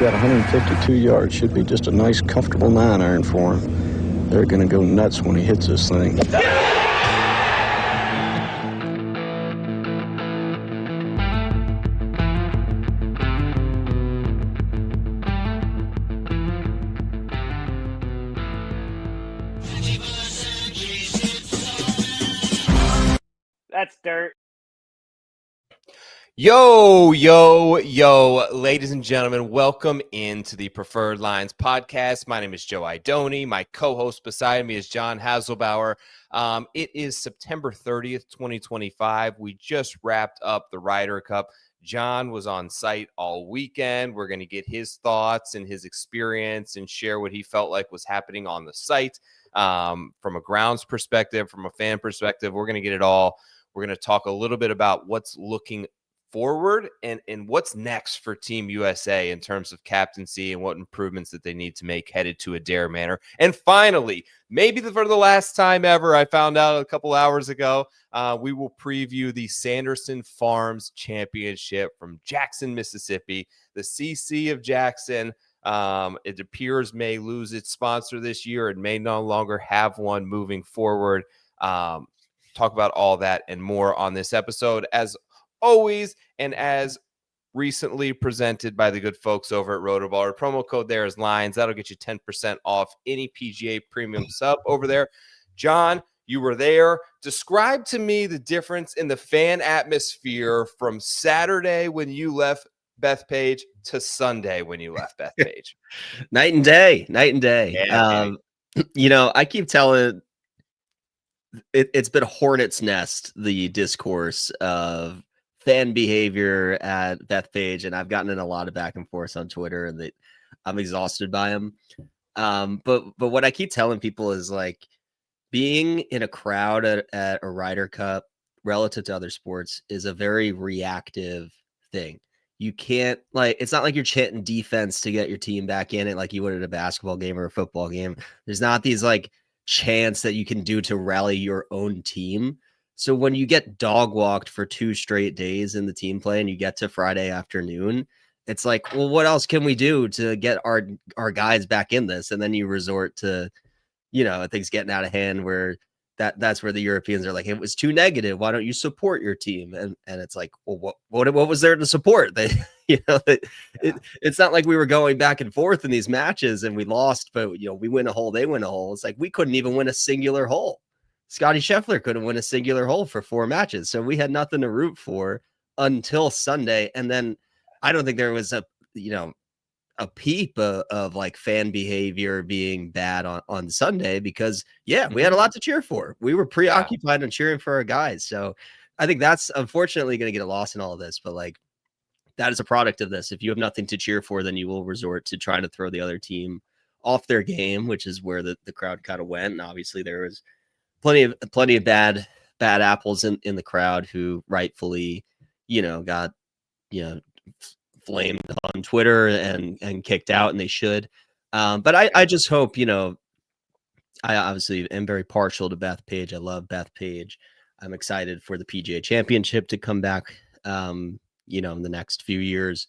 got 152 yards. Should be just a nice, comfortable 9-iron for him. They're going to go nuts when he hits this thing. That's dirt. Yo, ladies and gentlemen, welcome into the Preferred Lines podcast. My name is Joe Idoni. My co-host beside me is John Hazelbauer. It is September 30th, 2025. We just wrapped up the Ryder Cup. John was on site all weekend. We're going to get his thoughts and his experience and share what he felt like was happening on the site from a grounds perspective, from a fan perspective. We're going to get it all. We're going to talk a little bit about what's looking forward and what's next for Team USA in terms of captaincy and what improvements that they need to make headed to Adare Manor. And finally, maybe for the last time ever, I found out a couple hours ago, we will preview the Sanderson Farms Championship from Jackson, Mississippi. The CC of Jackson, it appears, may lose its sponsor this year and may no longer have one moving forward. Talk about all that and more on this episode. As always, and as recently presented by the good folks over at Rotoballer. Promo code there is LINES. That'll get you 10% off any PGA premium sub over there. John, you were there. Describe to me the difference in the fan atmosphere from Saturday when you left Bethpage to Sunday when you left Bethpage. Night and day. Yeah, I keep telling it's been a hornet's nest, the discourse of fan behavior at Bethpage, and I've gotten in a lot of back and forth on Twitter, and that I'm exhausted by them. But what I keep telling people is, like, being in a crowd at a Ryder Cup relative to other sports is a very reactive thing. You can't, like, it's not like you're chanting defense to get your team back in it like you would at a basketball game or a football game. There's not these like chants that you can do to rally your own team. So when you get dog walked for 2 straight days in the team play and you get to Friday afternoon, it's like, well, what else can we do to get our guys back in this? And then you resort to, things getting out of hand where that's where the Europeans are like, it was too negative. Why don't you support your team? And it's like, well, what was there to support? They, it's not like we were going back and forth in these matches and we lost, but we win a hole, they win a hole. It's like we couldn't even win a singular hole. Scotty Scheffler couldn't win a singular hole for 4 matches. So we had nothing to root for until Sunday. And then I don't think there was a peep of like fan behavior being bad on Sunday because we had a lot to cheer for. We were preoccupied on cheering for our guys. So I think that's unfortunately going to get lost in all of this, but like that is a product of this. If you have nothing to cheer for, then you will resort to trying to throw the other team off their game, which is where the crowd kind of went. And obviously there was plenty of bad apples in the crowd who rightfully, got, flamed on Twitter and kicked out, and they should. But I just hope, I obviously am very partial to Bethpage. I love Bethpage. I'm excited for the PGA Championship to come back, in the next few years.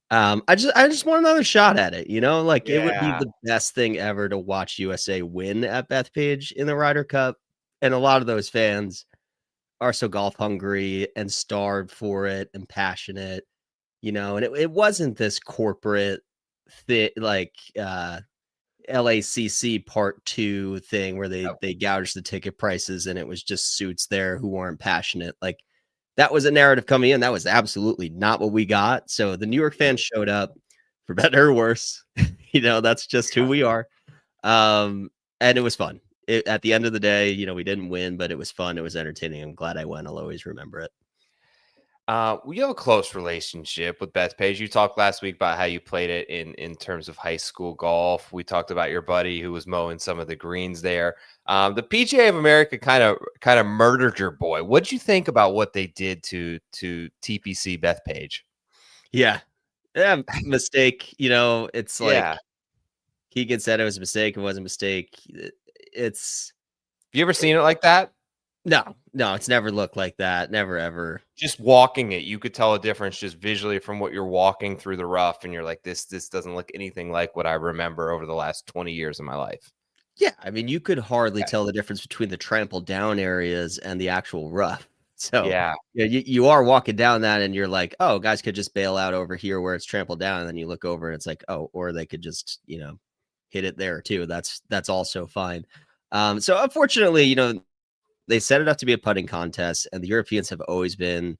I just want another shot at it, It would be the best thing ever to watch USA win at Bethpage in the Ryder Cup. And a lot of those fans are so golf hungry and starved for it and passionate, and it wasn't this corporate thing like LACC part 2 thing where they gouged the ticket prices and it was just suits there who weren't passionate. Like that was a narrative coming in. That was absolutely not what we got. So the New York fans showed up for better or worse. That's just who we are. And it was fun. At the end of the day, we didn't win, but it was fun. It was entertaining. I'm glad I went. I'll always remember it. We have a close relationship with Bethpage. You talked last week about how you played it in terms of high school golf. We talked about your buddy who was mowing some of the greens there. The PGA of America kind of murdered your boy. What'd you think about what they did to TPC Bethpage? Yeah, mistake. It's like Keegan said it was a mistake. It wasn't a mistake. Have you ever seen it like that? No, it's never looked like that. Never, ever. Just walking it, you could tell a difference just visually from what you're walking through the rough, and you're like, this doesn't look anything like what I remember over the last 20 years of my life. Yeah, I mean, you could hardly Okay. tell the difference between the trampled down areas and the actual rough. So Yeah. you are walking down that, and you're like, oh, guys could just bail out over here where it's trampled down, and then you look over, and it's like, oh, or they could just hit it there too. That's also fine. So unfortunately, they set it up to be a putting contest, and the Europeans have always been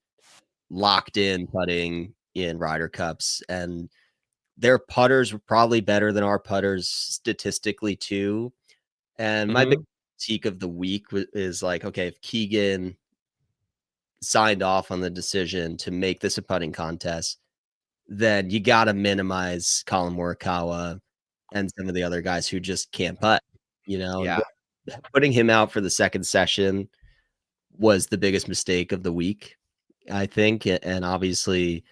locked in putting in Ryder Cups, and their putters were probably better than our putters statistically too. And my big Mhm. critique of the week is like, okay, if Keegan signed off on the decision to make this a putting contest, then you got to minimize Colin Morikawa and some of the other guys who just can't putt. Yeah. Putting him out for the second session was the biggest mistake of the week, I think. And obviously,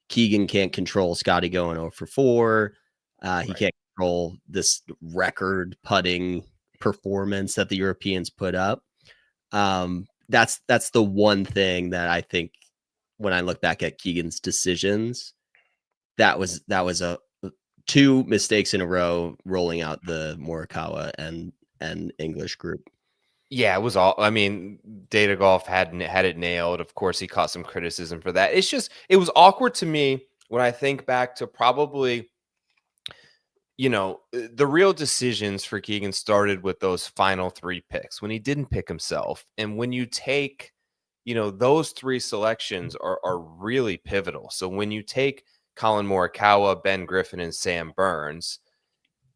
Keegan can't control Scotty going 0 for 4. He Right. can't control this record putting performance that the Europeans put up. That's the one thing that I think when I look back at Keegan's decisions, that was a two mistakes in a row rolling out the Morikawa and English group. Yeah, it was all. I mean, Data Golf had it nailed. Of course, he caught some criticism for that. It was awkward to me when I think back to probably, the real decisions for Keegan started with those final 3 picks when he didn't pick himself. And when you take, those 3 selections are really pivotal. So when you take Colin Morikawa, Ben Griffin, and Sam Burns,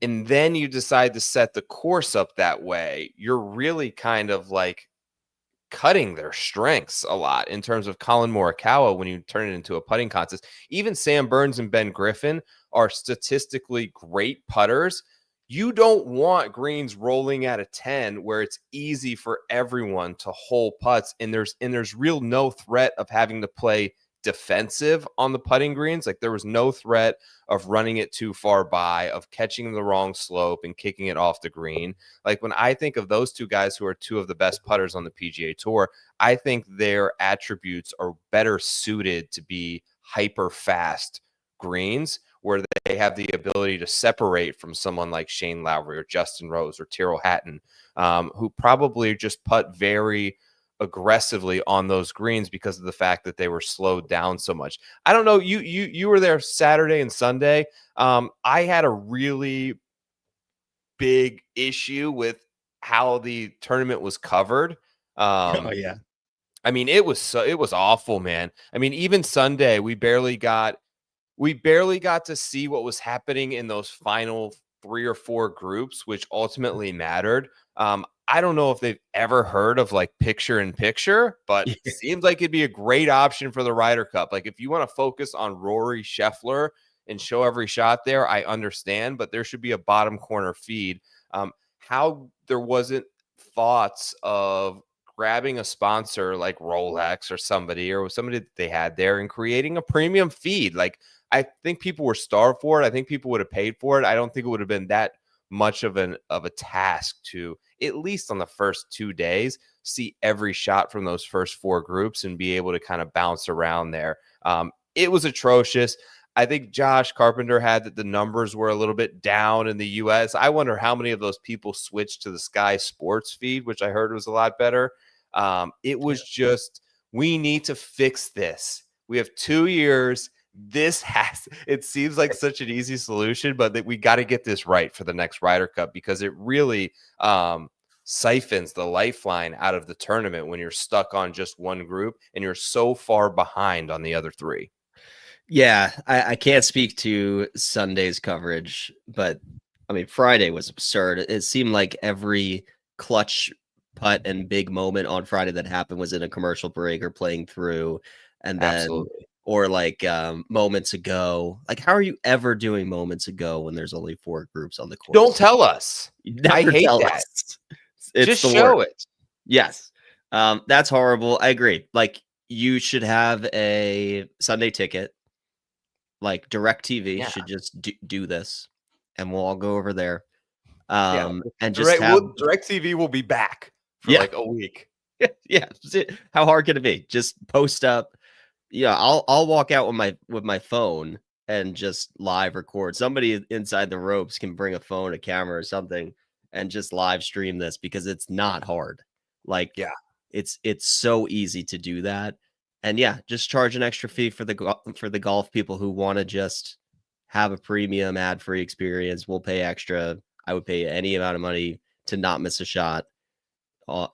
and then you decide to set the course up that way, you're really kind of like cutting their strengths a lot in terms of Colin Morikawa when you turn it into a putting contest. Even Sam Burns and Ben Griffin are statistically great putters. You don't want greens rolling at a 10 where it's easy for everyone to hole putts, and there's real no threat of having to play defensive on the putting greens. Like, there was no threat of running it too far by, of catching the wrong slope and kicking it off the green. Like, when I think of those 2 guys who are 2 of the best putters on the PGA Tour, I think their attributes are better suited to be hyper fast greens where they have the ability to separate from someone like Shane Lowry or Justin Rose or Tyrrell Hatton, who probably just putt very aggressively on those greens because of the fact that they were slowed down so much. I don't know. You were there Saturday and Sunday. I had a really big issue with how the tournament was covered. Oh yeah. I mean, it was awful, man. I mean, even Sunday, we barely got to see what was happening in those final 3 or 4 groups, which ultimately mattered. I don't know if they've ever heard of like picture in picture, but Yeah. seems like it'd be a great option for the Ryder Cup. Like, if you want to focus on Rory Scheffler and show every shot there, I understand, but there should be a bottom corner feed. How there wasn't thoughts of grabbing a sponsor like Rolex or somebody that they had there and creating a premium feed. Like, I think people were starved for it. I think people would have paid for it. I don't think it would have been that much of a task to, at least on the first 2 days, see every shot from those first 4 groups and be able to kind of bounce around there. It was atrocious. I think Josh Carpenter had that the numbers were a little bit down in the US. I wonder how many of those people switched to the Sky Sports feed, which I heard was a lot better. It was just, we need to fix this. We have 2 years. It seems like such an easy solution, but that we got to get this right for the next Ryder Cup, because it really siphons the lifeline out of the tournament when you're stuck on just one group and you're so far behind on the other 3. Yeah, I can't speak to Sunday's coverage, but I mean, Friday was absurd. It seemed like every clutch putt and big moment on Friday that happened was in a commercial break or playing through. And then, Absolutely. or like moments ago. Like, how are you ever doing moments ago when there's only 4 groups on the course? Don't tell us. You I never hate tell that. us. It's Just the show worst. it. Yes. That's horrible. I agree. Like, you should have a Sunday ticket. Like, DirecTV Yeah. should just do this, and we'll all go over there. Yeah. And just have DirecTV will be back for Yeah. like a week. Yeah, how hard can it be? Just post up. Yeah, I'll walk out with my phone and just live record. Somebody inside the ropes can bring a phone, a camera, or something, and just live stream this because it's not hard. Like, Yeah. it's so easy to do that. And yeah, just charge an extra fee for the golf people who want to just have a premium ad-free experience. We'll pay extra. I would pay any amount of money to not miss a shot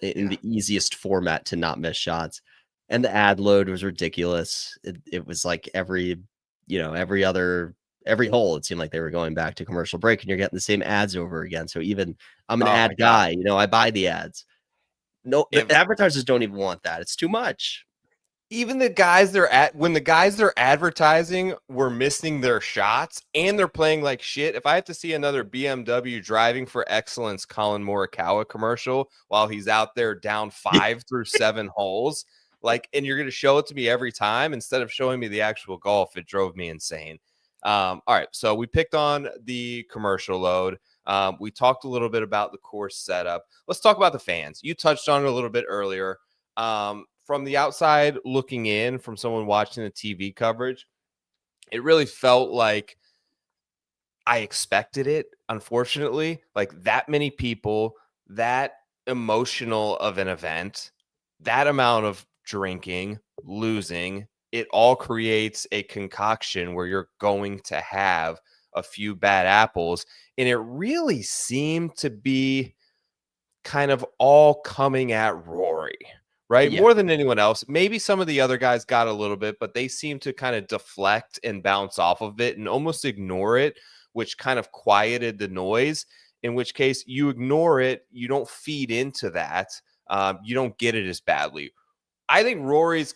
in the easiest format to not miss shots. And the ad load was ridiculous. It was like every hole, it seemed like they were going back to commercial break and you're getting the same ads over again. So even I'm an Oh ad my God. guy, I buy the ads. No, the advertisers don't even want that. It's too much. Even the guys when the guys they're advertising were missing their shots and they're playing like shit. If I have to see another BMW driving for excellence Colin Morikawa commercial while he's out there down 5 through 7 holes, and you're going to show it to me every time instead of showing me the actual golf, it drove me insane. All right, so we picked on the commercial load. We talked a little bit about the course setup. Let's talk about the fans. You touched on it a little bit earlier. From the outside looking in, from someone watching the TV coverage, it really felt like I expected it, unfortunately. Like that many people, that emotional of an event, that amount of drinking, losing, it all creates a concoction where you're going to have a few bad apples. And it really seemed to be kind of all coming at Rory. Right? Yeah. More than anyone else. Maybe some of the other guys got a little bit, but they seem to kind of deflect and bounce off of it and almost ignore it, which kind of quieted the noise, in which case you ignore it. You don't feed into that. You don't get it as badly. I think Rory's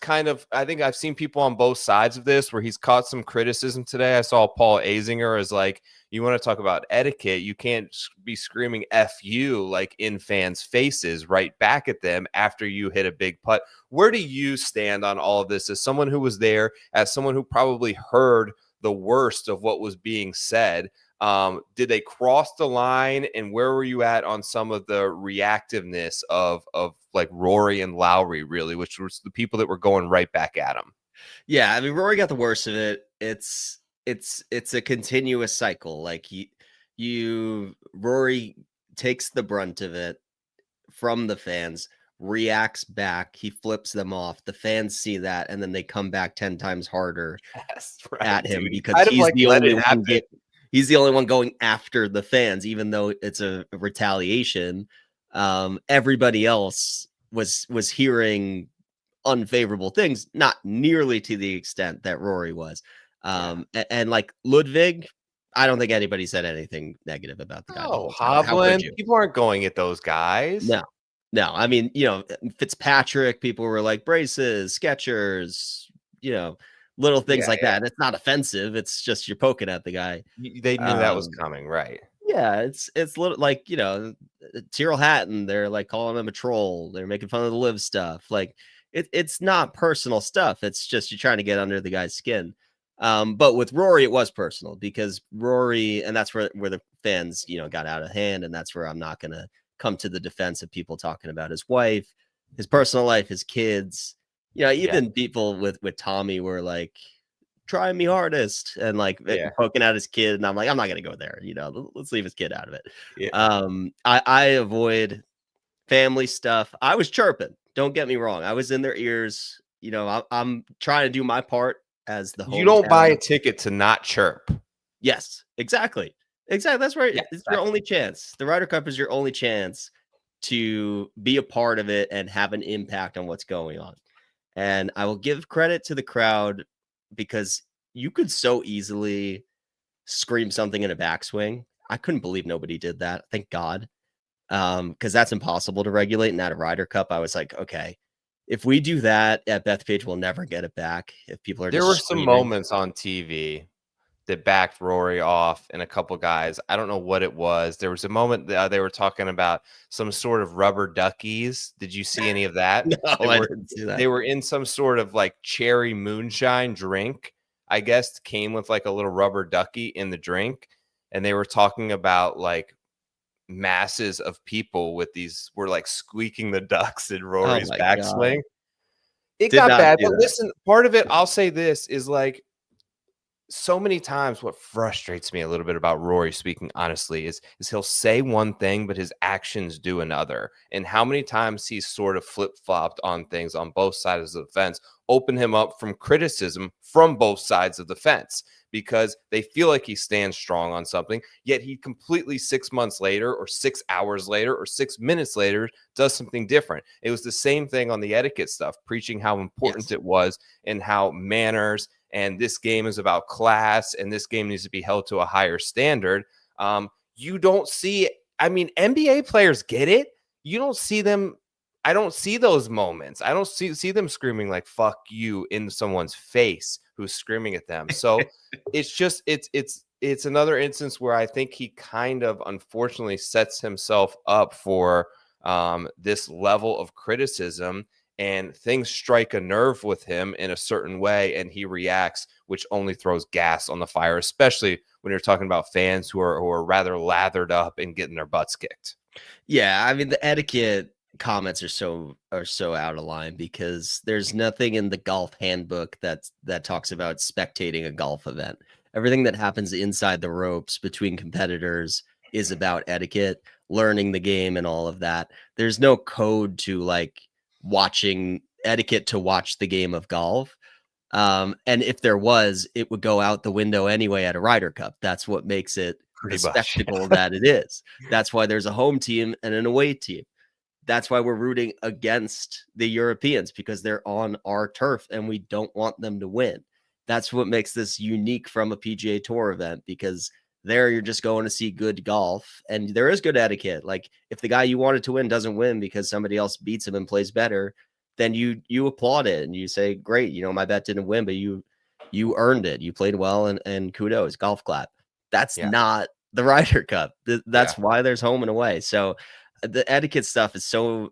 I think I've seen people on both sides of this where he's caught some criticism today. I saw Paul Azinger as you want to talk about etiquette. You can't be screaming F you in fans' faces right back at them after you hit a big putt. Where do you stand on all of this as someone who was there, as someone who probably heard the worst of what was being said? Did they cross the line, and where were you at on some of the reactiveness of Rory and Lowry, really, which was the people that were going right back at him? Yeah, I mean, Rory got the worst of it. It's a continuous cycle. Rory takes the brunt of it from the fans, reacts back, he flips them off. The fans see that, and then they come back 10 times harder at him because he's the only one. He's the only one going after the fans, even though it's a retaliation. Everybody else was hearing unfavorable things, not nearly to the extent that Rory was. And like Ludwig, I don't think anybody said anything negative about the guy. Oh, Hovland, people aren't going at those guys. No. I mean, Fitzpatrick, people were like braces, Skechers, little things like that. It's not offensive. It's just you're poking at the guy. They knew that was coming, right? Yeah, it's little Tyrrell Hatton. They're calling him a troll. They're making fun of the live stuff. It's not personal stuff. It's just you're trying to get under the guy's skin. But with Rory, it was personal because Rory, and that's where the fans, got out of hand. And that's where I'm not going to come to the defense of people talking about his wife, his personal life, his kids. Even people with Tommy were trying me hardest and poking at his kid. And I'm like, I'm not going to go there. Let's leave his kid out of it. Yeah. I avoid family stuff. I was chirping. Don't get me wrong. I was in their ears. I'm trying to do my part as the hometown. You don't buy a ticket to not chirp. Yes, exactly. That's right. Yeah, it's your only chance. The Ryder Cup is your only chance to be a part of it and have an impact on what's going on. And I will give credit to the crowd because you could so easily scream something in a backswing. I couldn't believe nobody did that. Thank God. Because that's impossible to regulate. And at a Ryder Cup, I was like, okay, if we do that at Bethpage, we'll never get it back. If people are, there were some moments on TV that backed Rory off and a couple guys. I don't know what it was. There was a moment they were talking about some sort of rubber duckies. Did you see any of that? No, I didn't see that. They were in some sort of cherry moonshine drink. I guess came with a little rubber ducky in the drink. And they were talking about masses of people with these were like squeaking the ducks in Oh Rory's my backswing. God. It Did got not bad, see but that. listen, part of it, I'll say this is like so many times what frustrates me a little bit about Rory, speaking honestly, is he'll say one thing, but his actions do another. And how many times he's sort of flip-flopped on things on both sides of the fence, open him up from criticism from both sides of the fence because they feel like he stands strong on something, yet he completely 6 months later or 6 hours later or 6 minutes later does something different. It was the same thing on the etiquette stuff, preaching how important Yes. it was and how manners and this game is about class and this game needs to be held to a higher standard. You don't see, I mean, NBA players get it. You don't see them. I don't see those moments. I don't see them screaming like "fuck you" in someone's face who's screaming at them. So it's just it's another instance where I think he kind of unfortunately sets himself up for this level of criticism, and things strike a nerve with him in a certain way and he reacts, which only throws gas on the fire, especially when you're talking about fans who are rather lathered up and getting their butts kicked. Yeah, I mean the etiquette comments are so out of line because there's nothing in the golf handbook that talks about spectating a golf event. Everything that happens inside the ropes between competitors is about etiquette, learning the game and all of that. There's no code to like watching etiquette to watch the game of golf. And if there was, it would go out the window anyway at a Ryder Cup. That's what makes it the Pretty much. spectacle that it is. That's why there's a home team and an away team. That's why we're rooting against the Europeans because they're on our turf and we don't want them to win. That's what makes this unique from a PGA Tour event because there you're just going to see good golf and there is good etiquette. Like if the guy you wanted to win doesn't win because somebody else beats him and plays better, then you applaud it and you say, great, you know, my bet didn't win, but you earned it. You played well and kudos, golf clap. That's Yeah. not the Ryder Cup. Yeah. That's why there's home and away. So the etiquette stuff is so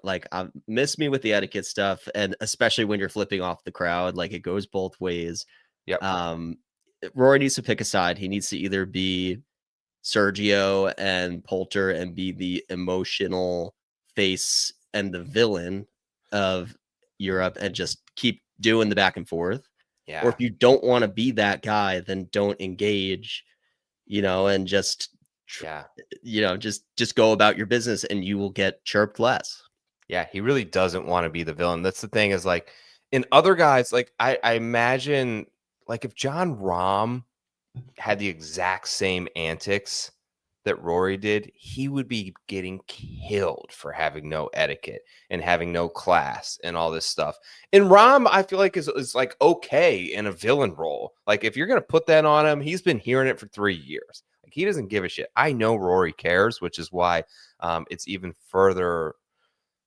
like miss me with the etiquette stuff, and especially when you're flipping off the crowd, like it goes both ways. Yep. Rory needs to pick a side. He needs to either be Sergio and Poulter and be the emotional face and the villain of Europe and just keep doing the back and forth. Or if Yeah. you don't want to be that guy, then don't engage, you know, and just Yeah. you know, just go about your business and you will get chirped less. Yeah. He really doesn't want to be the villain. That's the thing, is like in other guys, like I imagine like if John Rahm had the exact same antics that Rory did, he would be getting killed for having no etiquette and having no class and all this stuff. And Rahm, I feel like is like okay in a villain role. Like if you're gonna put that on him, he's been hearing it for 3 years. Like he doesn't give a shit. I know Rory cares, which is why it's even further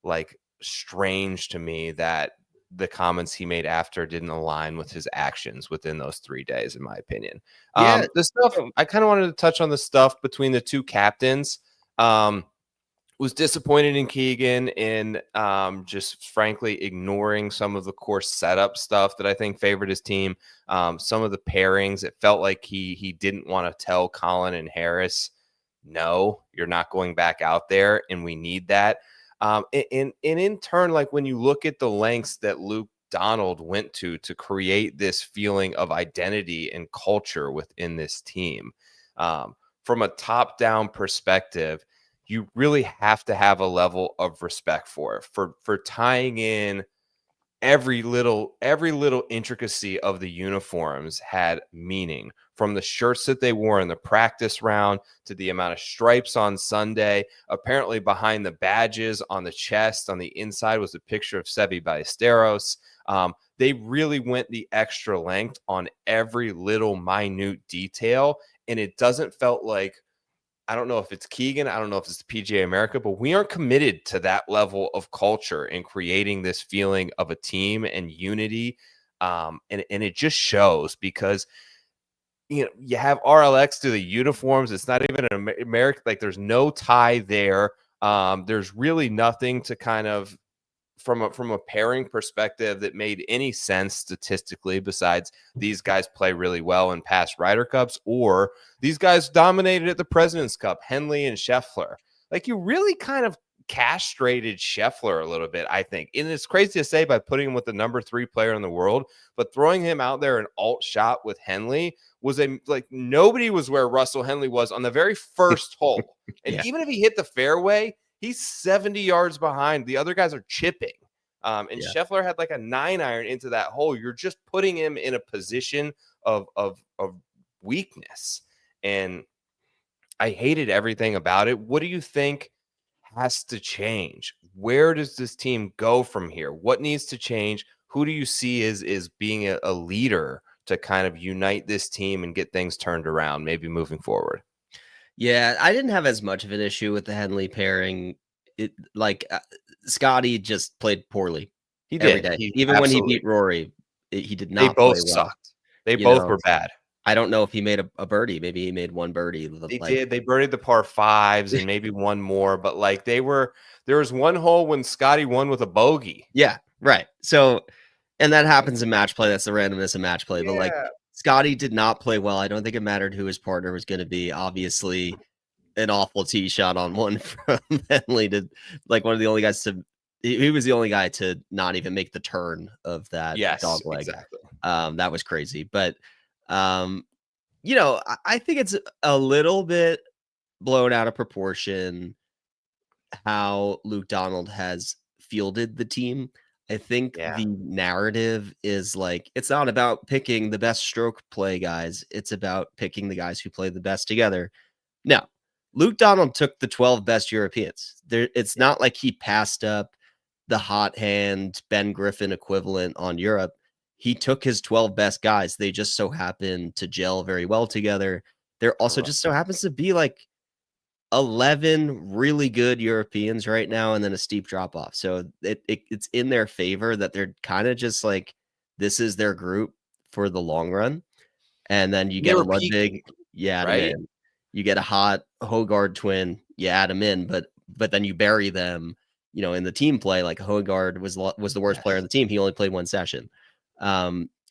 like strange to me that the comments he made after didn't align with his actions within those 3 days, in my opinion. Yeah. The stuff I kind of wanted to touch on, the stuff between the two captains. Was disappointed in Keegan in just frankly ignoring some of the course setup stuff that I think favored his team. Some of the pairings, it felt like he didn't want to tell Colin and Harris, no, you're not going back out there, and we need that. And in turn, like when you look at the lengths that Luke Donald went to create this feeling of identity and culture within this team, from a top-down perspective, you really have to have a level of respect for it, for tying in every little intricacy of the uniforms had meaning, from the shirts that they wore in the practice round to the amount of stripes on Sunday. Apparently behind the badges on the chest on the inside was a picture of Sebi Ballesteros. They really went the extra length on every little minute detail, and it doesn't felt like, I don't know if it's Keegan, I don't know if it's the PGA America, but we aren't committed to that level of culture and creating this feeling of a team and unity. And it just shows because, you know, you have RLX do the uniforms. It's not even an American, like there's no tie there. There's really nothing to kind of from a pairing perspective that made any sense statistically, besides these guys play really well in past Ryder Cups, or these guys dominated at the President's Cup, Henley and Scheffler. Like, you really kind of castrated Scheffler a little bit, I think. And it's crazy to say by putting him with the number 3 player in the world, but throwing him out there an alt shot with Henley was nobody was where Russell Henley was on the very first hole. And Yeah. even if he hit the fairway, he's 70 yards behind. The other guys are chipping. And Yeah. Scheffler had like a 9-iron into that hole. You're just putting him in a position of weakness. And I hated everything about it. What do you think has to change? Where does this team go from here? What needs to change? Who do you see as being a leader to kind of unite this team and get things turned around, maybe moving forward? Yeah, I didn't have as much of an issue with the Henley pairing. Scotty just played poorly. He every did. day. Even when he beat Rory, he did They not both play well. sucked. They both were bad. I don't know if he made a birdie. Maybe he made one birdie. They did. They birdied the par 5s and maybe one more, but like there was one hole when Scotty won with a bogey. Yeah, right. So, and that happens in match play. That's the randomness of match play. Yeah. But like Scotty did not play well. I don't think it mattered who his partner was going to be. Obviously, an awful tee shot on one from Henley to like one of the only guys to. He was the only guy to not even make the turn of that dog leg. Exactly. That was crazy. But I think it's a little bit blown out of proportion how Luke Donald has fielded the team. I think the narrative is like, it's not about picking the best stroke play guys. It's about picking the guys who play the best together. Now, Luke Donald took the 12 best Europeans. It's not like he passed up the hot hand Ben Griffin equivalent on Europe. He took his 12 best guys. They just so happen to gel very well together. There also just so happens to be like 11 really good Europeans right now and then a steep drop off. So it's in their favor that they're kind of just like, this is their group for the long run. And then you get a Ludwig, right? You get a hot Hogard twin, you add them in, but then you bury them, in the team play. Like Hogard was the worst player on the team. He only played one session.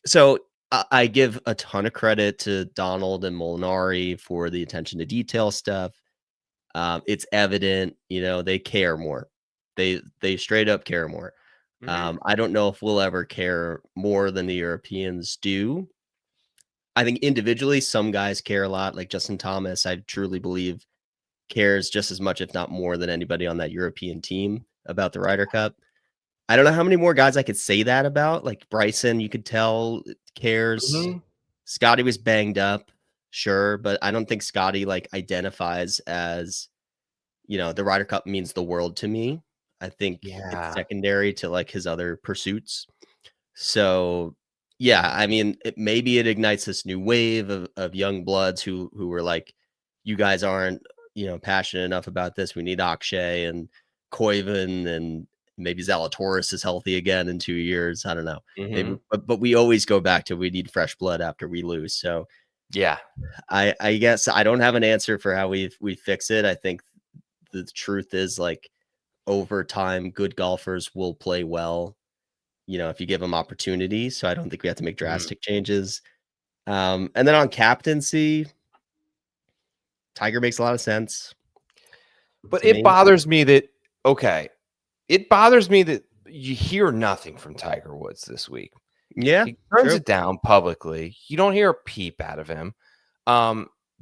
So I give a ton of credit to Donald and Molinari for the attention to detail stuff. It's evident, they care more. They straight up care more. I don't know if we'll ever care more than the Europeans do. I think individually, some guys care a lot. Like Justin Thomas, I truly believe cares just as much, if not more, than anybody on that European team about the Ryder Cup. I don't know how many more guys I could say that about. Like Bryson, you could tell cares. Scotty was banged up, sure, but I don't think Scotty identifies as, the Ryder Cup means the world to me. I think it's secondary to his other pursuits. So yeah, I mean, maybe it ignites this new wave of young bloods who were like, you guys aren't, passionate enough about this. We need Akshay and Koivu, and maybe Zalatoris is healthy again in 2 years. I don't know. Maybe, but we always go back to we need fresh blood after we lose. So yeah, I guess I don't have an answer for how we fix it. I think the truth is over time, good golfers will play well, if you give them opportunity. So I don't think we have to make drastic changes. And then on captaincy, Tiger makes a lot of sense. But it bothers me that, it bothers me that you hear nothing from Tiger Woods this week. Yeah. He turns it down publicly. You don't hear a peep out of him.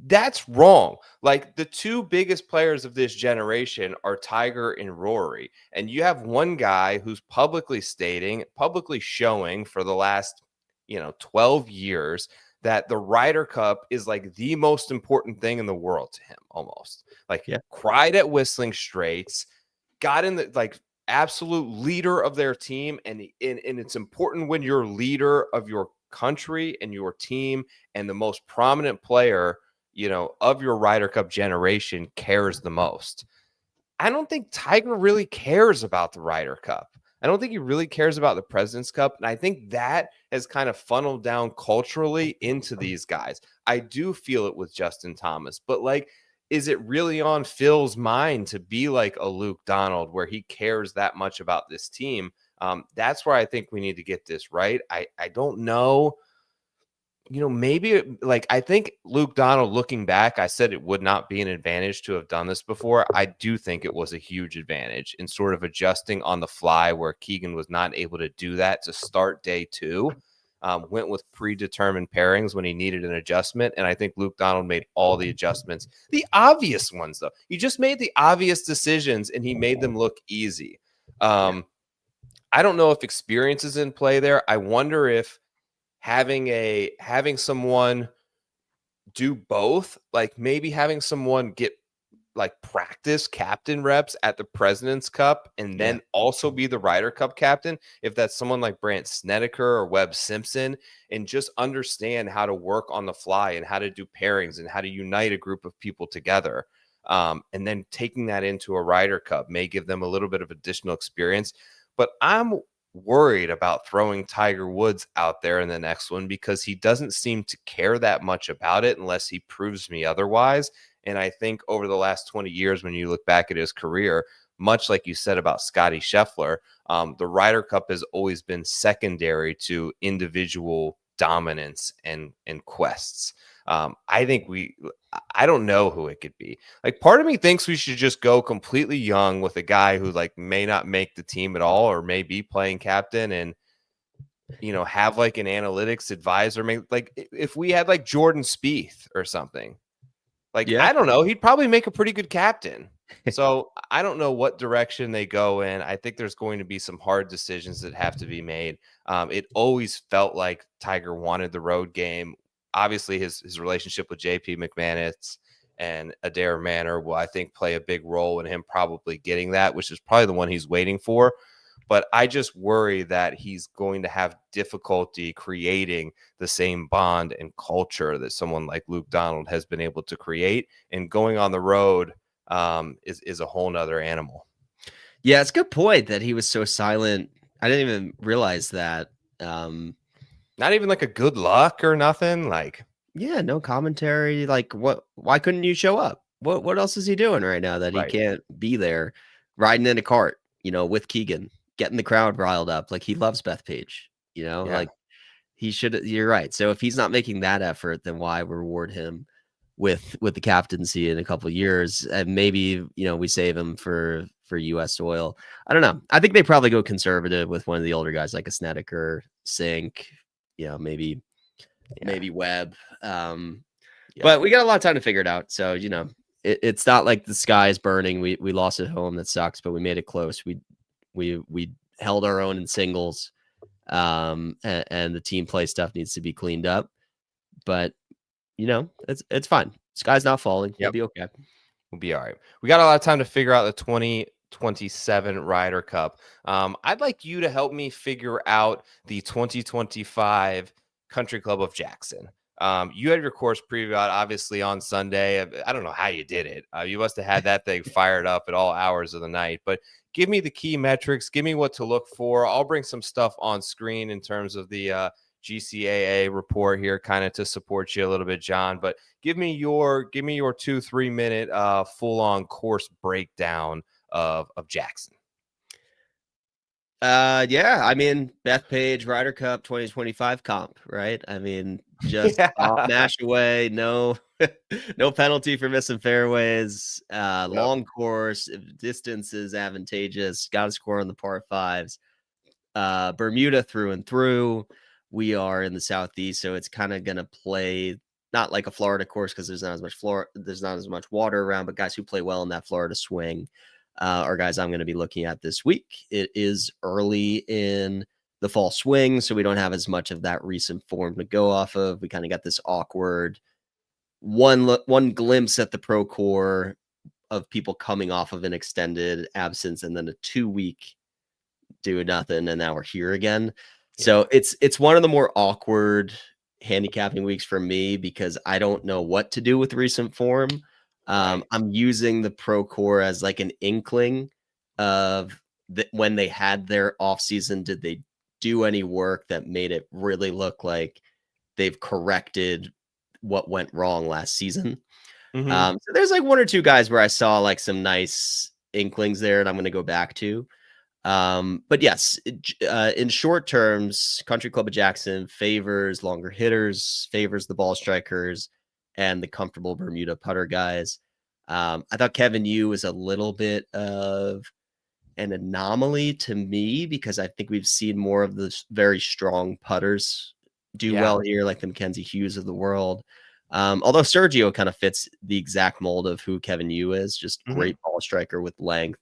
That's wrong. Like, the two biggest players of this generation are Tiger and Rory. And you have one guy who's publicly showing for the last, 12 years that the Ryder Cup is the most important thing in the world to him, almost. Cried at Whistling Straits, got in the absolute leader of their team. And it's important when you're leader of your country and your team and the most prominent player, of your Ryder Cup generation cares the most. I don't think Tiger really cares about the Ryder Cup. I don't think he really cares about the President's Cup. And I think that has kind of funneled down culturally into these guys. I do feel it with Justin Thomas, but is it really on Phil's mind to be like a Luke Donald where he cares that much about this team? That's where I think we need to get this right. I don't know. Maybe like I think Luke Donald, looking back, I said it would not be an advantage to have done this before. I do think it was a huge advantage in sort of adjusting on the fly where Keegan was not able to do that to start day two. Went with predetermined pairings when he needed an adjustment. And I think Luke Donald made all the adjustments, the obvious ones, though. He just made the obvious decisions and he made them look easy. I don't know if experience is in play there. I wonder if having someone do both, like maybe having someone get like practice captain reps at the President's Cup and then also be the Ryder Cup captain, if that's someone like Brant Snedeker or Webb Simpson, and just understand how to work on the fly and how to do pairings and how to unite a group of people together. And then taking that into a Ryder Cup may give them a little bit of additional experience. But I'm worried about throwing Tiger Woods out there in the next one because he doesn't seem to care that much about it unless he proves me otherwise. And I think over the last 20 years, when you look back at his career, much like you said about Scotty Scheffler, the Ryder Cup has always been secondary to individual dominance and quests. I don't know who it could be. Like, part of me thinks we should just go completely young with a guy who like may not make the team at all, or may be playing captain, and have like an analytics advisor. Like if we had like Jordan Spieth or something. Like, I don't know. He'd probably make a pretty good captain. So I don't know what direction they go in. I think there's going to be some hard decisions that have to be made. It always felt like Tiger wanted the road game. Obviously, his relationship with JP McManus and Adare Manor will, I think, play a big role in him probably getting that, which is probably the one he's waiting for. But I just worry that he's going to have difficulty creating the same bond and culture that someone like Luke Donald has been able to create. And going on the road is a whole nother animal. Yeah, it's a good point that he was so silent. I didn't even realize that. Not even like a good luck or nothing. Like, yeah, no commentary. Like, why couldn't you show up? What else is he doing right now that he can't be there? Riding in a cart, with Keegan, getting the crowd riled up. Like, he loves Bethpage, like he should. You're right. So if he's not making that effort, then why reward him with the captaincy in a couple of years? And maybe, we save him for US oil. I don't know. I think they probably go conservative with one of the older guys like a Snedeker, Sink, maybe Webb. But we got a lot of time to figure it out. So, it's not like the sky is burning. We lost at home. That sucks, but we made it close. We held our own in singles. And the team play stuff needs to be cleaned up. But, it's fine. Sky's not falling. We'll be okay. We'll be all right. We got a lot of time to figure out the 2027 Ryder Cup. I'd like you to help me figure out the 2025 Country Club of Jackson. You had your course preview out obviously on Sunday. I don't know how you did it. You must have had that thing fired up at all hours of the night, but give me the key metrics. Give me what to look for. I'll bring some stuff on screen in terms of the GCAA report here, kind of to support you a little bit, John, but give me your 2-3 minute full on course breakdown of Jackson. I mean, Bethpage Ryder Cup 2025 comp, right? I mean, just mash away, no penalty for missing fairways, long course, if distance is advantageous, got to score on the par fives, Bermuda through and through. We are in the Southeast, so it's kind of going to play not like a Florida course because there's not as much water around, but guys who play well in that Florida swing are guys I'm going to be looking at this week. It is early in the fall swing, so we don't have as much of that recent form to go off of. We kind of got this awkward one glimpse at the pro core of people coming off of an extended absence and then a 2-week do nothing, and now we're here again. So it's one of the more awkward handicapping weeks for me because I don't know what to do with recent form. I'm using the pro core as like an inkling of when they had their off season, did they do any work that made it really look like they've corrected what went wrong last season? So there's like one or two guys where I saw like some nice inklings there, and I'm going to go back to. But yes, in short terms, Country Club of Jackson favors longer hitters, favors the ball strikers, and the comfortable Bermuda putter guys. I thought Kevin Yu was a little bit of an anomaly to me because I think we've seen more of the very strong putters do well here, like the Mackenzie Hughes of the world. Although Sergio kind of fits the exact mold of who Kevin Yu is, just great ball striker with length,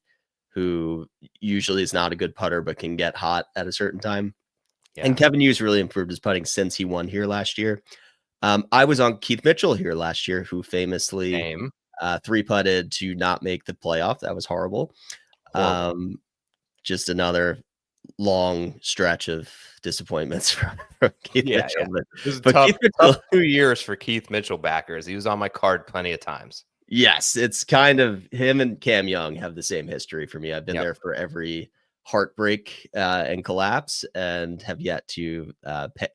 who usually is not a good putter but can get hot at a certain time. And Kevin Yu's really improved his putting since he won here last year. I was on Keith Mitchell here last year, who famously three-putted to not make the playoff. That was horrible. Just another long stretch of disappointments from Keith Mitchell. It was tough 2 years for Keith Mitchell backers. He was on my card plenty of times. Yes, it's kind of him and Cam Young have the same history for me. I've been there for every heartbreak and collapse and have yet to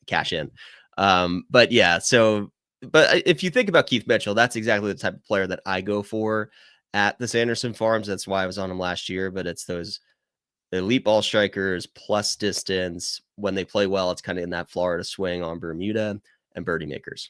cash in. But if you think about Keith Mitchell, that's exactly the type of player that I go for at the Sanderson Farms. That's why I was on him last year, but it's those elite ball strikers plus distance. When they play well, it's kind of in that Florida swing on Bermuda, and birdie makers.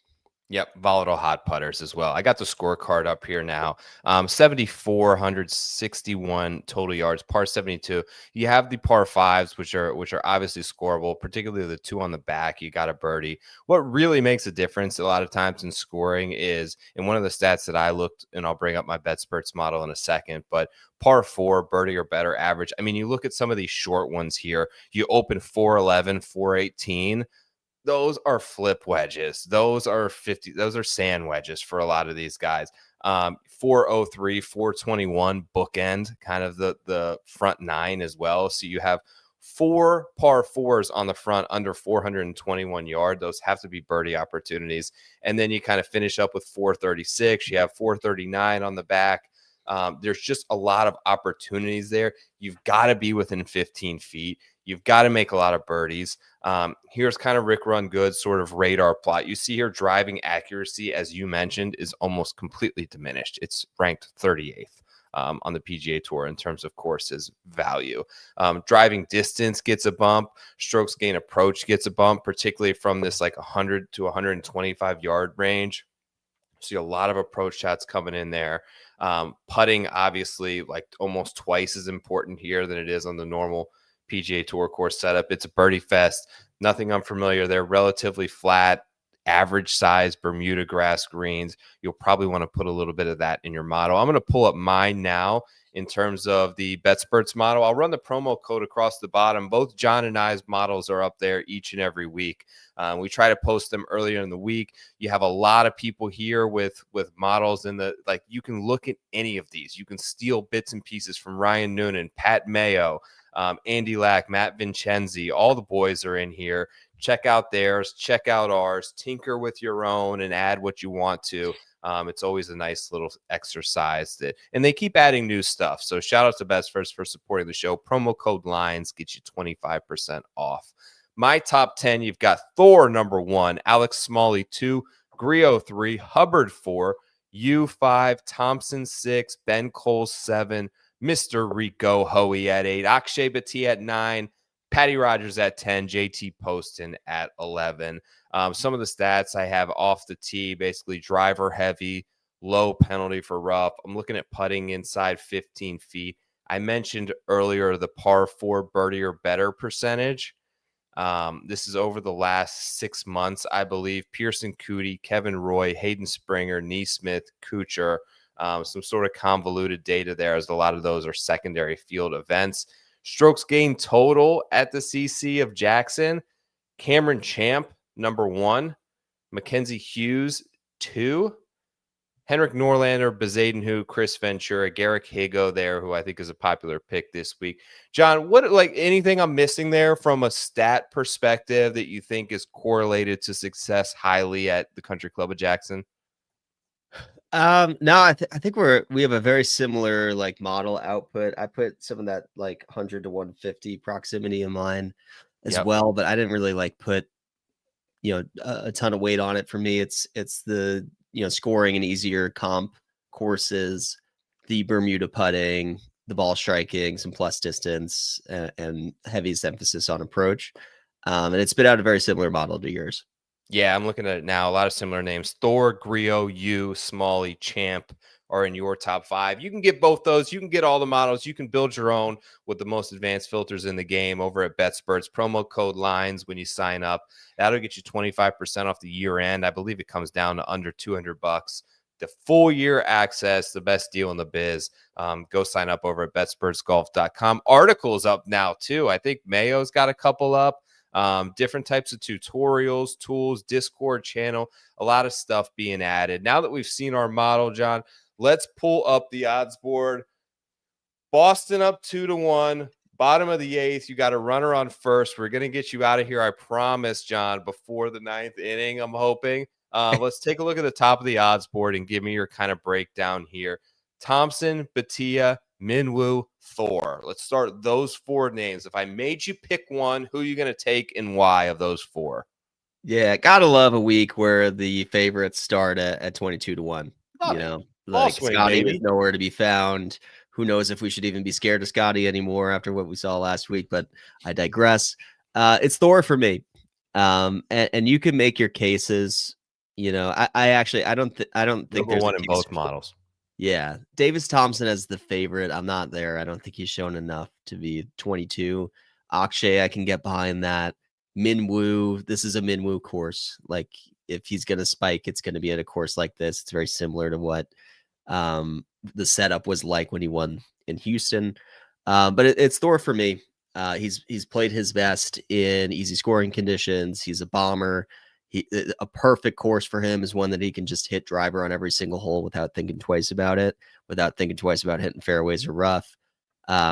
Yep, volatile hot putters as well. I got the scorecard up here now. 7,461 total yards, par 72. You have the par fives, which are obviously scoreable, particularly the two on the back. You got a birdie. What really makes a difference a lot of times in scoring is, and one of the stats that I looked, and I'll bring up my BetSperts model in a second, but par four, birdie or better average. I mean, you look at some of these short ones here. You open 411, 418. Those are flip wedges. Those are 50. Those are sand wedges for a lot of these guys. 403, 421 bookend, kind of the front nine as well. So you have 4 par fours on the front under 421 yard. Those have to be birdie opportunities. And then you kind of finish up with 436. You have 439 on the back. There's just a lot of opportunities there. You've got to be within 15 feet. You've got to make a lot of birdies. Here's kind of Rick Run Good sort of radar plot. You see here driving accuracy, as you mentioned, is almost completely diminished. It's ranked 38th on the PGA Tour in terms of courses value. Driving distance gets a bump. Strokes gain approach gets a bump, particularly from this like 100 to 125 yard range. See a lot of approach shots coming in there. Putting, obviously, like almost twice as important here than it is on the normal PGA Tour course setup. It's a birdie fest. Nothing unfamiliar there. Relatively flat, average size Bermuda grass greens. You'll probably want to put a little bit of that in your model. I'm going to pull up mine now in terms of the BetSperts model. I'll run the promo code across the bottom. Both John and I's models are up there each and every week. We try to post them earlier in the week. You have a lot of people here with models in the, like, you can look at any of these. You can steal bits and pieces from Ryan Noonan, Pat Mayo, Andy Lack, Matt Vincenzi. All the boys are in here. Check out theirs, check out ours, tinker with your own and add what you want to. It's always a nice little exercise and they keep adding new stuff. So shout out to BetSperts for supporting the show. Promo code LINES gets you 25% off. My top 10, you've got Thor number 1, Alex Smalley 2, Griot 3, Hubbard 4, Yu 5, Thompson 6, Ben Cole 7, Mr. Rico Hoey at 8, Akshay Bhatia at 9, Patty Rogers at 10, JT Poston at 11. Some of the stats I have off the tee, basically driver heavy, low penalty for rough. I'm looking at putting inside 15 feet. I mentioned earlier the par 4 birdie or better percentage. This is over the last 6 months, I believe. Pearson Cootie, Kevin Roy, Hayden Springer, Neesmith, Kuchar. Some sort of convoluted data there, as a lot of those are secondary field events. Strokes gained total at the CC of Jackson. Cameron Champ, number 1. Mackenzie Hughes, 2. Henrik Norlander, Bezadenhu, Chris Ventura, Garrick Higo there, who I think is a popular pick this week. John, what, like, anything I'm missing there from a stat perspective that you think is correlated to success highly at the Country Club of Jackson? No, I think we have a very similar like model output. I put some of that like 100 to 150 proximity in mine as well, but I didn't really like put a ton of weight on it. For me, it's the scoring and easier comp courses, the Bermuda putting, the ball striking, some plus distance, and heaviest emphasis on approach. And it spit out a very similar model to yours. Yeah, I'm looking at it now. A lot of similar names. Thor, Griot, you, Smalley, Champ are in your top 5. You can get both those. You can get all the models. You can build your own with the most advanced filters in the game over at BetSperts. Promo code LINES when you sign up. That'll get you 25% off the year end. I believe it comes down to under $200. The full year access, the best deal in the biz. Go sign up over at BetSpertsGolf.com. Articles up now, too. I think Mayo's got a couple up. Different types of tutorials, tools, Discord channel, a lot of stuff being added. Now that we've seen our model, John, let's pull up the odds board. Boston up 2-1, bottom of the 8th. You got a runner on first. We're going to get you out of here, I promise, John, before the 9th inning, I'm hoping. Let's take a look at the top of the odds board and give me your kind of breakdown here. Thompson, Batia, Minwoo, Thor. Let's start those 4 names. If I made you pick one, who are you going to take and why of those 4? Yeah, gotta love a week where the favorites start at 22-1. Like Scotty is nowhere to be found. Who knows if we should even be scared of Scotty anymore after what we saw last week, but I digress. It's Thor for me. And you can make your cases. I don't think Number there's one in both models. Yeah, Davis Thompson as the favorite. I'm not there. I don't think he's shown enough to be 22. Akshay, I can get behind that. Minwoo, this is a Minwoo course. Like, if he's going to spike, it's going to be at a course like this. It's very similar to what the setup was like when he won in Houston. But it's Thor for me. He's played his best in easy scoring conditions. He's a bomber. A perfect course for him is one that he can just hit driver on every single hole without thinking twice about it, without thinking twice about hitting fairways or rough.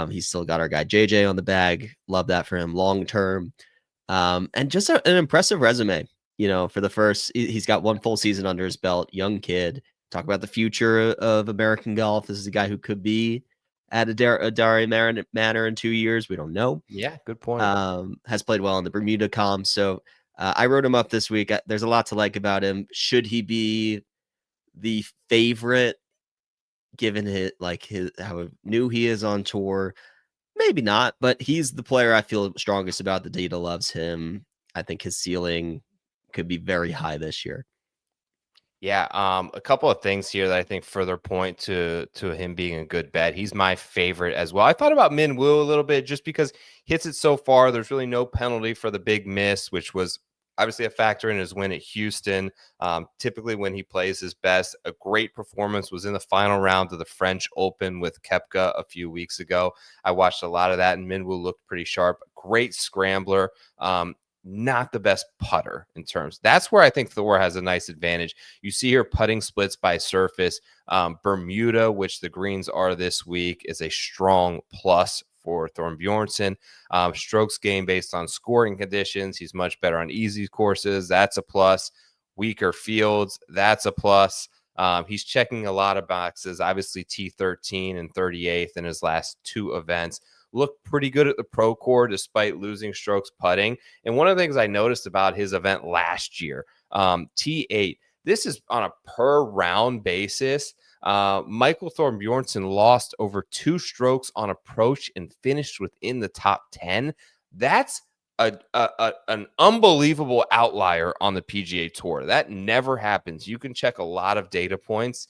He's still got our guy JJ on the bag. Love that for him long term. And just an impressive resume. For the first, he's got 1 full season under his belt. Young kid. Talk about the future of American golf. This is a guy who could be at Adare Manor in 2 years. We don't know. Yeah, good point. Has played well in the Bermuda comp. So I wrote him up this week. There's a lot to like about him. Should he be the favorite, given how new he is on tour? Maybe not, but he's the player I feel strongest about. The data loves him. I think his ceiling could be very high this year. Yeah, a couple of things here that I think further point to him being a good bet. He's my favorite as well. I thought about Minwoo a little bit just because hits it so far. There's really no penalty for the big miss, which was obviously a factor in his win at Houston. Typically when he plays his best, a great performance was in the final round of the French Open with Koepka a few weeks ago. I watched a lot of that, and Minwoo looked pretty sharp. Great scrambler. Not the best putter in terms. That's where I think Thor has a nice advantage. You see here putting splits by surface. Bermuda, which the greens are this week, is a strong plus for Thorbjornsen. Strokes gained based on scoring conditions. He's much better on easy courses. That's a plus. Weaker fields. That's a plus. He's checking a lot of boxes. Obviously, T13 and 38th in his last 2 events. Looked pretty good at the Pro Core despite losing strokes putting. And one of the things I noticed about his event last year, T8, this is on a per round basis. Michael Thorbjornsen lost over 2 strokes on approach and finished within the top 10. That's an unbelievable outlier on the PGA Tour. That never happens. You can check a lot of data points.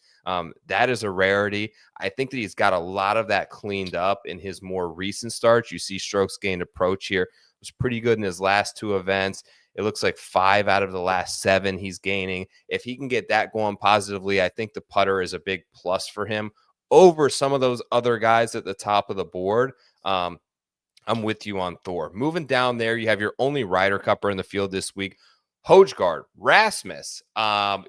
That is a rarity. I think that he's got a lot of that cleaned up in his more recent starts. You see strokes gained approach here. It was pretty good in his last 2 events. It looks like 5 out of the last 7 he's gaining. If he can get that going positively, I think the putter is a big plus for him over some of those other guys at the top of the board. I'm with you on Thor. Moving down there, you have your only Ryder Cupper in the field this week, Hojgaard, Rasmus.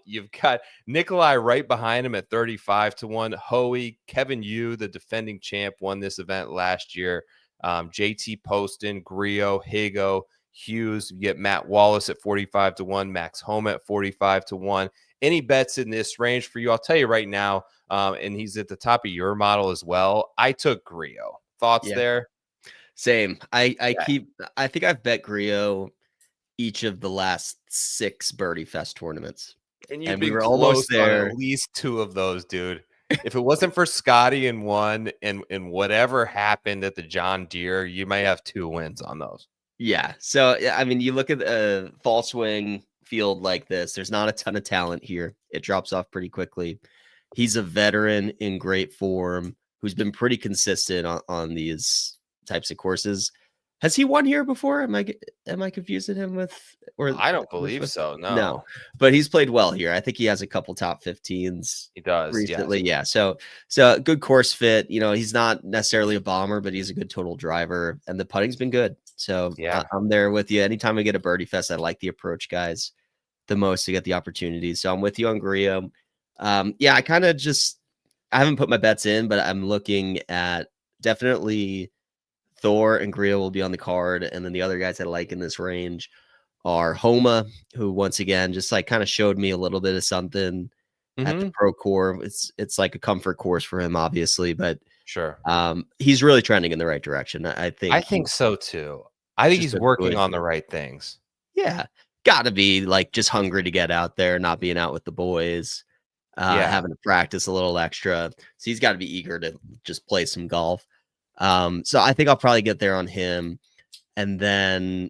You've got Nikolai right behind him at 35-1. Hoey, Kevin Yu, the defending champ, won this event last year. JT Poston, Griot, Higo, Hughes. You get Matt Wallace at 45-1, Max Homa at 45-1. Any bets in this range for you? I'll tell you right now, and he's at the top of your model as well. I took Griot. Thoughts there? Same. I think I've bet Griot each of the last 6 Birdie Fest tournaments. And you've we been were close almost on there. at least 2 of those, dude. If it wasn't for Scotty in one and whatever happened at the John Deere, you may have 2 wins on those. Yeah. So, I mean, you look at a fall swing field like this, there's not a ton of talent here. It drops off pretty quickly. He's a veteran in great form who's been pretty consistent on these types of courses. Has he won here before? Am I confusing him with or I don't believe so. No, but he's played well here. I think he has a couple top 15s. He does recently. yes. Yeah. So good course fit. You know, he's not necessarily a bomber, but he's a good total driver, and the putting's been good. So Yeah. I'm there with you. Anytime we get a birdie fest, I like the approach guys the most to get the opportunity. So I'm with you on Grillo. Yeah, I haven't put my bets in, but I'm looking at definitely Thor and Grillo will be on the card. And then the other guys I like in this range are Homa, who once again just like kind of showed me a little bit of something at the Pro Core. It's like a comfort course for him, obviously, but Sure. He's really trending in the right direction. I think so too. I think he's working on the right things. Yeah. Gotta be like just hungry to get out there, not being out with the boys, having to practice a little extra. So he's got to be eager to just play some golf. So I think I'll probably get there on him. And then,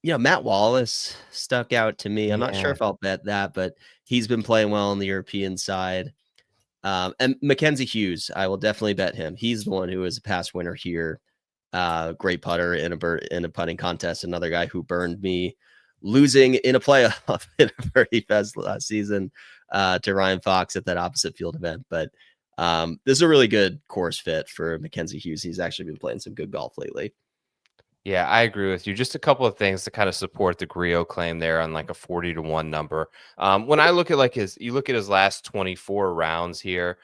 Matt Wallace stuck out to me. I'm not sure if I'll bet that, but he's been playing well on the European side. And Mackenzie Hughes, I will definitely bet him. He's the one who is a past winner here. Great putter in a putting contest. Another guy who burned me losing in a playoff in a birdie fest last season to Ryan Fox at that opposite field event. But this is a really good course fit for Mackenzie Hughes. He's actually been playing some good golf lately. Yeah, I agree with you. Just a couple of things to kind of support the Grillo claim there on like a 40-1 number. When I look at you look at his last 24 rounds here,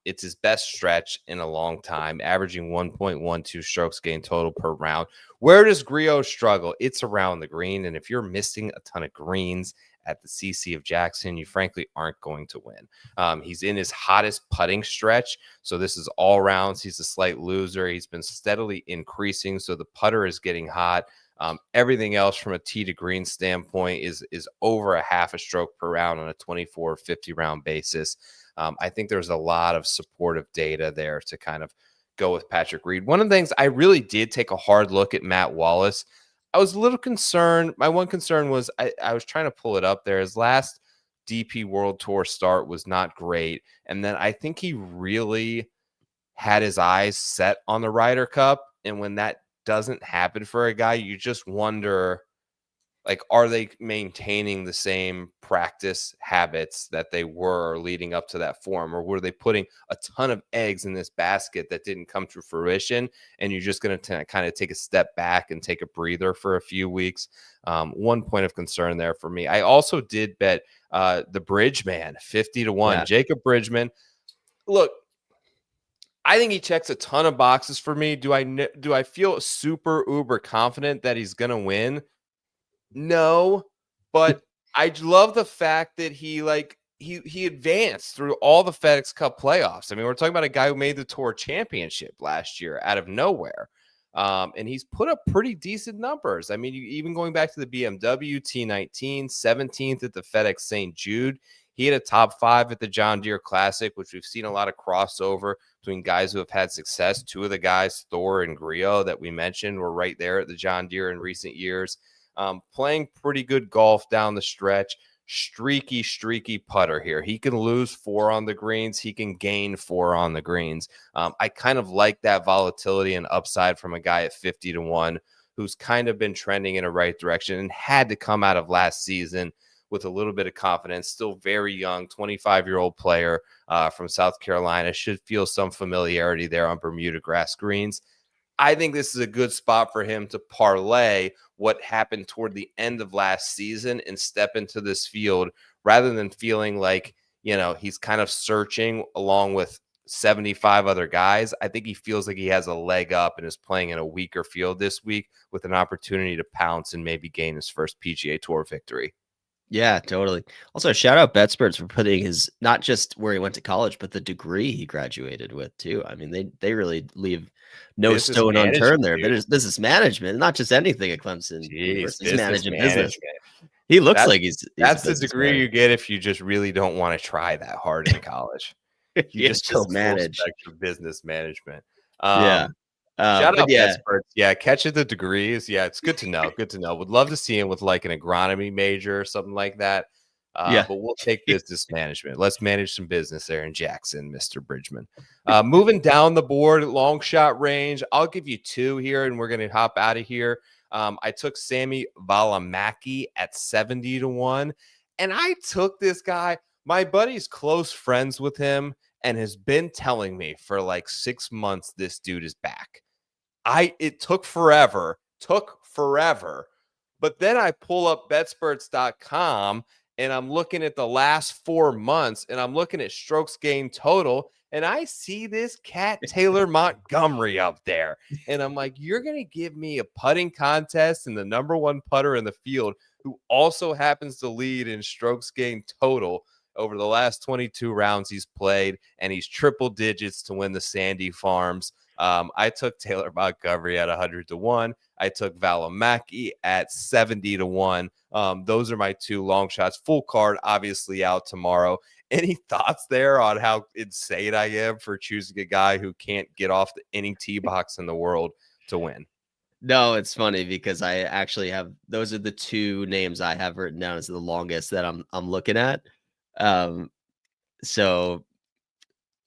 it's his best stretch in a long time, averaging 1.12 strokes gained total per round. Where does Grillo struggle? It's around the green. And if you're missing a ton of greens at the CC of Jackson, you frankly aren't going to win. He's in his hottest putting stretch. So this is all rounds. He's a slight loser. He's been steadily increasing. So the putter is getting hot. Everything else from a tee to green standpoint is over a half a stroke per round on a 24 50 round basis. I think there's a lot of supportive data there to kind of go with Patrick Reed. One of the things I really did take a hard look at Matt Wallace. I was a little concerned. My one concern was I was trying to pull it up there. His last DP World Tour start was not great. And then I think he really had his eyes set on the Ryder Cup. And when that doesn't happen for a guy, you just wonder, like, are they maintaining the same practice habits that they were leading up to that form? Or were they putting a ton of eggs in this basket that didn't come to fruition? And you're just going to kind of take a step back and take a breather for a few weeks. One point of concern there for me. I also did bet the Bridgman 50-1. Yeah. Jacob Bridgman. Look, I think he checks a ton of boxes for me. Do I feel super uber confident that he's going to win? No, but I love the fact that he advanced through all the FedEx Cup playoffs. I mean, we're talking about a guy who made the Tour Championship last year out of nowhere. And he's put up pretty decent numbers. I mean, even going back to the BMW T19, 17th at the FedEx St. Jude. He had a top 5 at the John Deere Classic, which we've seen a lot of crossover between guys who have had success. 2 of the guys, Thor and Grillo, that we mentioned, were right there at the John Deere in recent years. Playing pretty good golf down the stretch. Streaky putter here. He can lose 4 on the greens. He can gain 4 on the greens. I kind of like that volatility and upside from a guy at 50-1 who's kind of been trending in a right direction and had to come out of last season with a little bit of confidence. Still very young, 25-year-old player from South Carolina. Should feel some familiarity there on Bermuda grass greens. I think this is a good spot for him to parlay what happened toward the end of last season and step into this field rather than feeling like, he's kind of searching along with 75 other guys. I think he feels like he has a leg up and is playing in a weaker field this week with an opportunity to pounce and maybe gain his first PGA Tour victory. Yeah, totally. Also, shout out BetSperts for putting his, not just where he went to college, but the degree he graduated with too. I mean, they really leave no stone unturned there. Business management, not just anything at Clemson. Jeez, He's managing business. He looks That's like he's that's a the degree businessman. you get if you just really don't want to try that hard in college. You Yeah, just go just full manage. spectrum business management. Yeah. Shout But out bet yeah, experts. Yeah, catching the degrees. Yeah, it's good to know. Good to know. Would love to see him with like an agronomy major or something like that. yeah. But we'll take business management. Let's manage some business there in Jackson, Mr. Bridgman. Moving down the board, long shot range. I'll give you two here, and we're going to hop out of here. I took Sammy Valimaki at 70-1, and I took this guy. My buddy's close friends with him and has been telling me for like 6 months this dude is back. It took forever, but then I pull up betspurts.com and I'm looking at the last 4 months and I'm looking at strokes gained total and I see this cat Taylor Montgomery up there. And I'm like, you're going to give me a putting contest and the number one putter in the field who also happens to lead in strokes gained total over the last 22 rounds he's played, and he's triple digits to win the Sandy Farms. I took Taylor Montgomery at 100-1. I took Valimaki at 70-1. Those are my two long shots. Full card, obviously, out tomorrow. Any thoughts there on how insane I am for choosing a guy who can't get off any tee box in the world to win? No, it's funny because I actually have those are the two names I have written down as the longest that I'm looking at. So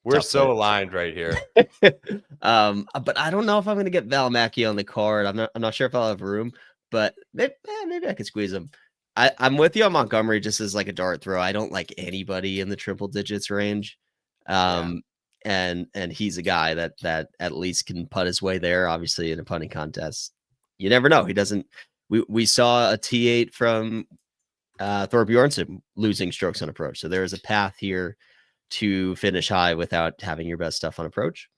we're so aligned right here. But I don't know if I'm gonna get Valimaki on the card. I'm not sure if I'll have room, but maybe I could squeeze him. I'm with you on Montgomery just as like a dart throw. I don't like anybody in the triple digits range. And he's a guy that at least can putt his way there, obviously in a putting contest. You never know. He doesn't we saw a T8 from Thor Bjornsson losing strokes on approach. So there is a path here to finish high without having your best stuff on approach.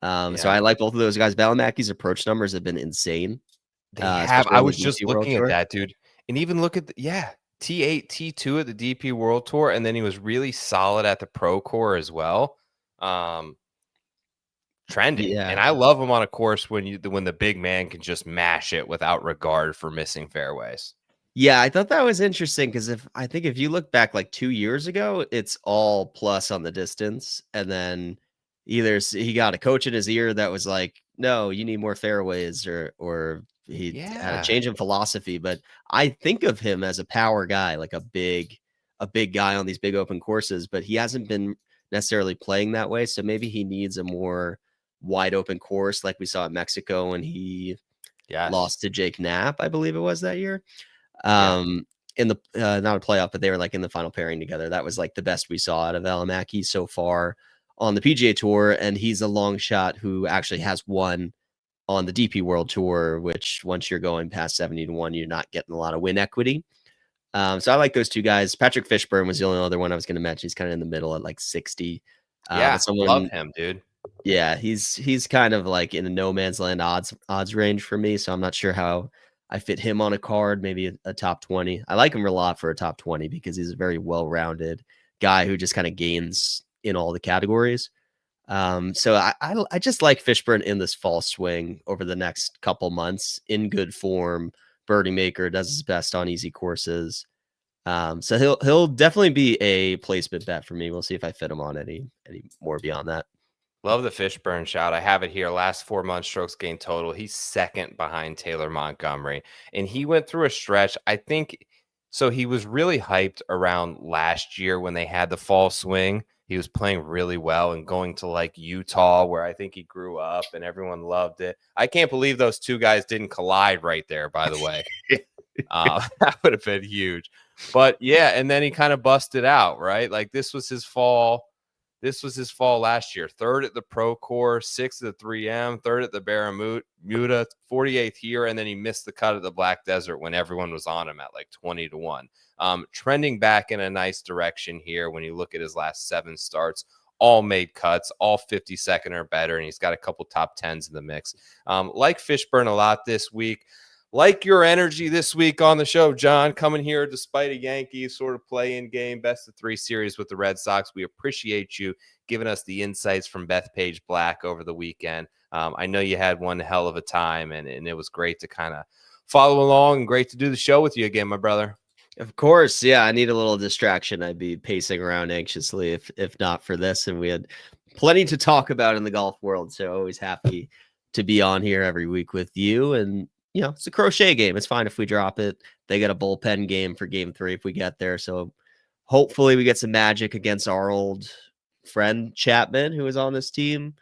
So I like both of those guys. Valimaki's approach numbers have been insane. They have. I was just looking at that, dude. And even look at T8, T2 at the DP World Tour, and then he was really solid at the Pro Tour as well. Trending. Yeah. And I love him on a course when the big man can just mash it without regard for missing fairways. Yeah, I thought that was interesting because if you look back like 2 years ago, it's all plus on the distance. And then either he got a coach in his ear that was like, no, you need more fairways, or he had a change in philosophy. But I think of him as a power guy, like a big guy on these big open courses, but he hasn't been necessarily playing that way. So maybe he needs a more wide open course like we saw at Mexico when he lost to Jake Knapp, I believe it was that year. In the not a playoff, but they were like in the final pairing together. That was like the best we saw out of Valimaki so far on the PGA Tour, and he's a long shot who actually has won on the DP World Tour, which once you're going past 70-1, you're not getting a lot of win equity. So I like those two guys. Patrick Fishburne was the only other one I was going to mention. He's kind of in the middle at like 60. Love him, dude. Yeah, he's kind of like in a no man's land odds range for me, so I'm not sure how I fit him on a card, maybe a top 20. I like him a lot for a top 20 because he's a very well-rounded guy who just kind of gains in all the categories. So I just like Fishburne in this fall swing over the next couple months in good form. Birdie maker, does his best on easy courses. So he'll definitely be a placement bet for me. We'll see if I fit him on any more beyond that. Love the Fishburne shout. I have it here. Last 4 months strokes gained total. He's second behind Taylor Montgomery. And he went through a stretch. I think so. He was really hyped around last year when they had the fall swing. He was playing really well and going to like Utah, where I think he grew up and everyone loved it. I can't believe those two guys didn't collide right there, by the way. That would have been huge. But yeah, and then he kind of busted out, right? Like this was his fall. This was his fall last year. Third at the Pro Course, sixth at the 3M, third at the Barramuda, 48th here, and then he missed the cut at the Black Desert when everyone was on him at like 20-1. Trending back in a nice direction here when you look at his last 7 starts. All made cuts, all 52nd or better, and he's got a couple top 10s in the mix. Like Fishburne a lot this week. Like your energy this week on the show, John, coming here despite a Yankees sort of play-in game, best-of-3 series with the Red Sox. We appreciate you giving us the insights from Bethpage Black over the weekend. I know you had one hell of a time, and it was great to kind of follow along and great to do the show with you again, my brother. Of course, yeah. I need a little distraction. I'd be pacing around anxiously if not for this. And we had plenty to talk about in the golf world. So always happy to be on here every week with you. And it's a crochet game. It's fine if we drop it. They get a bullpen game for game 3 if we get there. So hopefully we get some magic against our old friend Chapman, who was on this team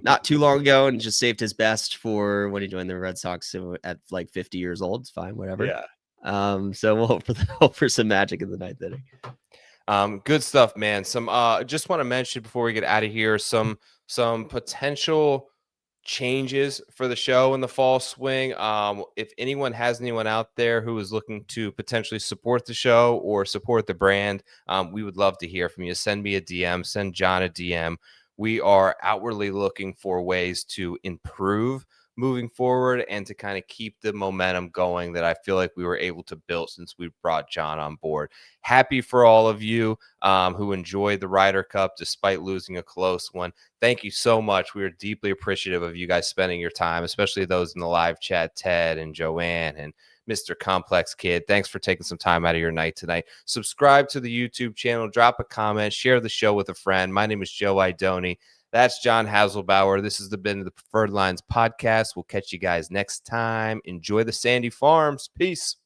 not too long ago and just saved his best for when he joined the Red Sox at like 50 years old. It's fine, whatever. Yeah. So we'll hope for some magic in the ninth inning. Good stuff, man. Some just want to mention before we get out of here some potential changes for the show in the fall swing. If anyone has anyone out there who is looking to potentially support the show or support the brand, we would love to hear from you. Send me a DM, send John a DM. We are outwardly looking for ways to improve moving forward and to kind of keep the momentum going that I feel like we were able to build since we brought John on board. Happy for all of you who enjoyed the Ryder Cup despite losing a close one. Thank you so much. We are deeply appreciative of you guys spending your time, especially those in the live chat, Ted and Joanne and Mr. Complex Kid. Thanks for taking some time out of your night tonight. Subscribe to the YouTube channel, drop a comment, share the show with a friend. My name is Joe Idoni. That's John Hazelbauer. This has been the Preferred Lines podcast. We'll catch you guys next time. Enjoy the Sandy Farms. Peace.